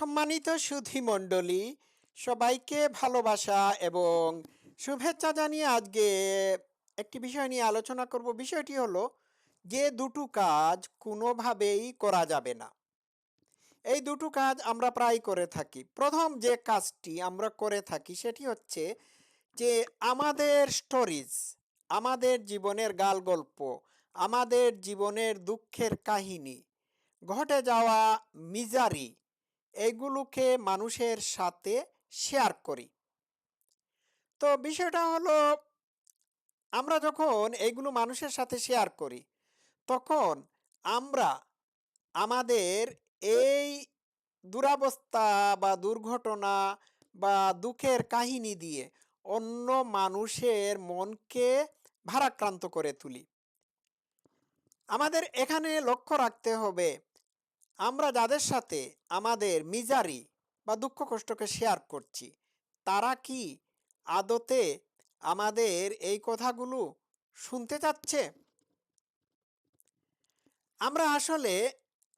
সম্মানিত সুধী মণ্ডলী, সবাইকে ভালোবাসা এবং শুভেচ্ছা জানিয়ে আজকে একটি বিষয় নিয়ে আলোচনা করব। বিষয়টি হলো যে দুটো কাজ কোনোভাবেই করা যাবে না। এই দুটো কাজ আমরা প্রায় করে থাকি। প্রথম যে কাজটি আমরা করে থাকি সেটি হচ্ছে যে আমাদের স্টোরিজ, আমাদের জীবনের গালগল্প, আমাদের জীবনের দুঃখের কাহিনী, ঘটে যাওয়া মিজারি, এগুলোকে মানুষের সাথে শেয়ার করি। তো বিষয়টা হলো, আমরা যখন এইগুলো মানুষের সাথে শেয়ার করি তখন আমরা আমাদের এই দুরবস্থা বা দুর্ঘটনা বা দুঃখের কাহিনী দিয়ে অন্য মানুষের মনকে ভারাক্রান্ত করে তুলি। আমাদের এখানে লক্ষ্য রাখতে হবে, আমরা যাদের সাথে আমাদের মিজারি বা দুঃখ কষ্টকে শেয়ার করছি তারা কি আদতে আমাদের এই কথাগুলো শুনতে চাচ্ছে? আমরা আসলে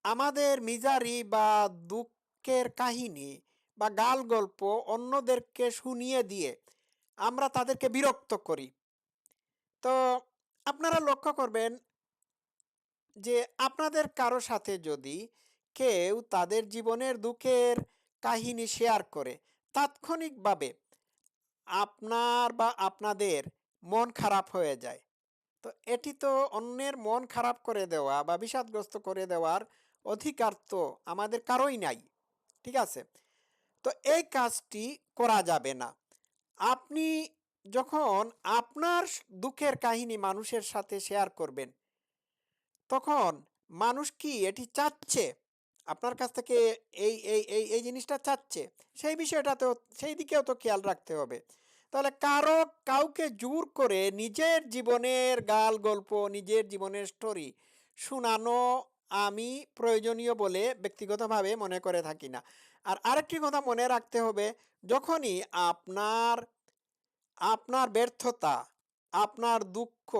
আমাদের মিজারি বা দুঃখের কাহিনী বা গাল গল্প অন্যদেরকে শুনিয়ে দিয়ে আমরা তাদেরকে বিরক্ত করি। তো আপনারা লক্ষ্য করবেন যে আপনাদের কারো সাথে যদি কেউ তাদের জীবনের দুঃখের কাহিনী শেয়ার করে, তাৎক্ষণিকভাবে আপনার বা আপনাদের মন খারাপ হয়ে যায়। তো এটি তো অন্যের মন খারাপ করে দেওয়া বা বিষাদগ্রস্ত করে দেওয়ার অধিকার তো আমাদের কারোই নাই। ঠিক আছে? তো এই কাজটি করা যাবে না। আপনি যখন আপনার দুঃখের কাহিনী মানুষের সাথে শেয়ার করবেন, তখন মানুষ কি এটি চাচ্ছে আপনার কাছ থেকে? এই জিনিসটা চাচ্ছে, সেই বিষয়টাতেও সেই দিকেও তো খেয়াল রাখতে হবে। তাহলে কাউকে জোর করে নিজের জীবনের গাল গল্প, নিজের জীবনের স্টোরি শোনানো আমি প্রয়োজনীয় বলে ব্যক্তিগতভাবে মনে করে থাকি না। আর আরেকটি কথা মনে রাখতে হবে, যখনই আপনার আপনার ব্যর্থতা, আপনার দুঃখ,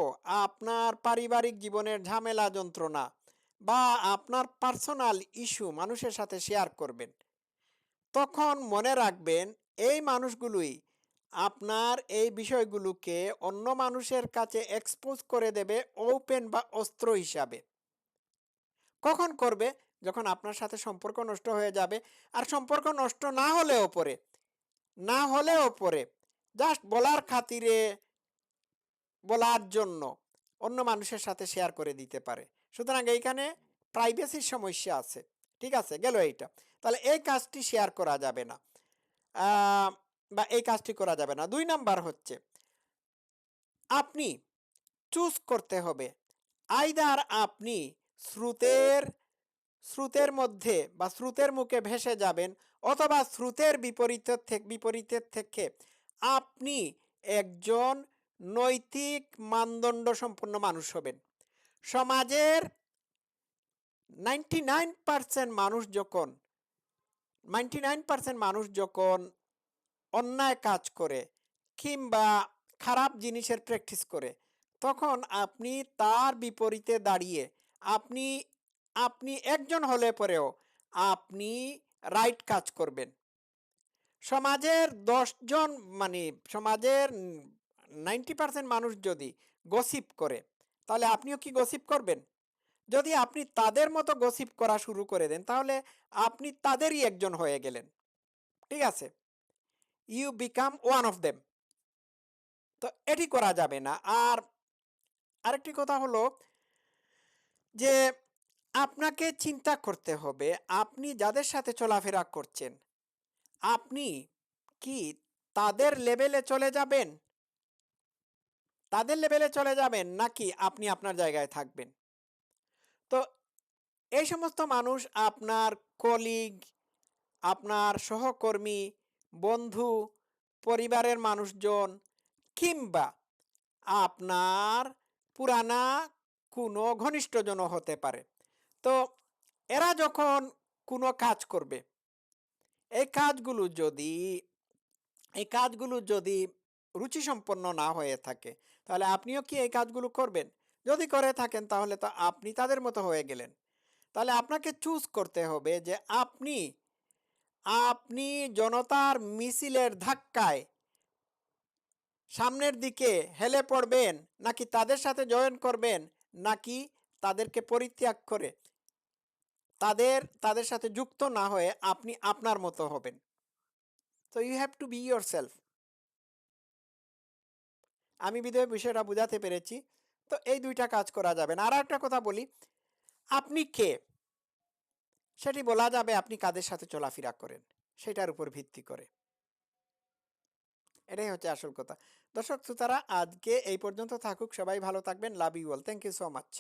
আপনার পারিবারিক জীবনের ঝামেলা যন্ত্রণা বা আপনার পার্সোনাল ইস্যু মানুষের সাথে শেয়ার করবেন, তখন মনে রাখবেন এই মানুষগুলোই আপনার এই বিষয়গুলোকে অন্য মানুষের কাছে এক্সপোজ করে দেবে ওপেন বা অস্ত্র হিসাবে। কখন করবে? যখন আপনার সাথে সম্পর্ক নষ্ট হয়ে যাবে। আর সম্পর্ক নষ্ট না হলেও পরে জাস্ট বলার খাতিরে, বলার জন্য অন্য মানুষের সাথে শেয়ার করে দিতে পারে। সুতরাং এইখানে প্রাইভেসির সমস্যা আছে। ঠিক আছে, গেল এইটা। তাহলে এই কাজটি শেয়ার করা যাবে না, বা এই কাজটি করা যাবে না। ২ নাম্বার হচ্ছে, আপনি চুজ করতে হবে, আইদার আপনি স্রোতের স্রোতের মধ্যে বা স্রোতের মুখে ভেসে যাবেন, অথবা স্রোতের বিপরীতের থেকে আপনি একজন নৈতিক মানদণ্ড সম্পন্ন মানুষ হবেন। সমাজের 99% মানুষ যখন 99% মানুষ যখন অন্যায় কাজ করে কিংবা খারাপ জিনিসের প্র্যাকটিস করে, তখন আপনি তার বিপরীতে দাঁড়িয়ে আপনি আপনি একজন হলে পরেও আপনি রাইট কাজ করবেন। সমাজের 10 জন, মানে সমাজের 90% মানুষ যদি গসিপ করে, তাহলে আপনিও কি গসিপ করবেন? যদি আপনি তাদের মতো গসিপ করা শুরু করে দেন, তাহলে আপনি তাদেরই একজন হয়ে গেলেন। ঠিক আছে? You become one of them. তো এটি করা যাবে না। আর আরেকটি কথা হলো যে আপনাকে চিন্তা করতে হবে, আপনি যাদের সাথে চলাফেরা করছেন, আপনি কি তাদের লেভেলে চলে যাবেন নাকি আপনি আপনার জায়গায় থাকবেন? তো এই সমস্ত মানুষ আপনার কলিগ, আপনার সহকর্মী, বন্ধু, পরিবারের মানুষজন কিংবা আপনার পুরানা কোনো ঘনিষ্ঠজনও হতে পারে। তো এরা যখন কোনো কাজ করবে, এই কাজগুলো যদি এই কাজগুলো যদি রুচিসম্পন্ন না হয়ে থাকে, তাহলে আপনিও কি এই কাজগুলো করবেন? যদি করে থাকেন তাহলে তো আপনি তাদের মতো হয়ে গেলেন। তাহলে আপনাকে চুজ করতে হবে যে আপনি আপনি জনতার মিছিলের ধাক্কায় সামনের দিকে হেলে পড়বেন, নাকি তাদের সাথে জয়েন করবেন, নাকি তাদেরকে পরিত্যাগ করে তাদের সাথে যুক্ত না হয়ে আপনি আপনার মতো হবেন। তো you have to be yourself. আমি বিধেয় বিষয়টা বুঝাতে পেরেছি। তো এই দুইটা কাজ করা যাবে না। আর একটা কথা বলি, আপনি কে সেটি বলা যাবে আপনি কাদের সাথে চলাফেরা করেন সেটার উপর ভিত্তি করে। এটাই হচ্ছে আসল কথা। দর্শক শ্রোতারা, আজকে এই পর্যন্ত থাকুক। সবাই ভালো থাকবেন। Love you all. Thank you so much.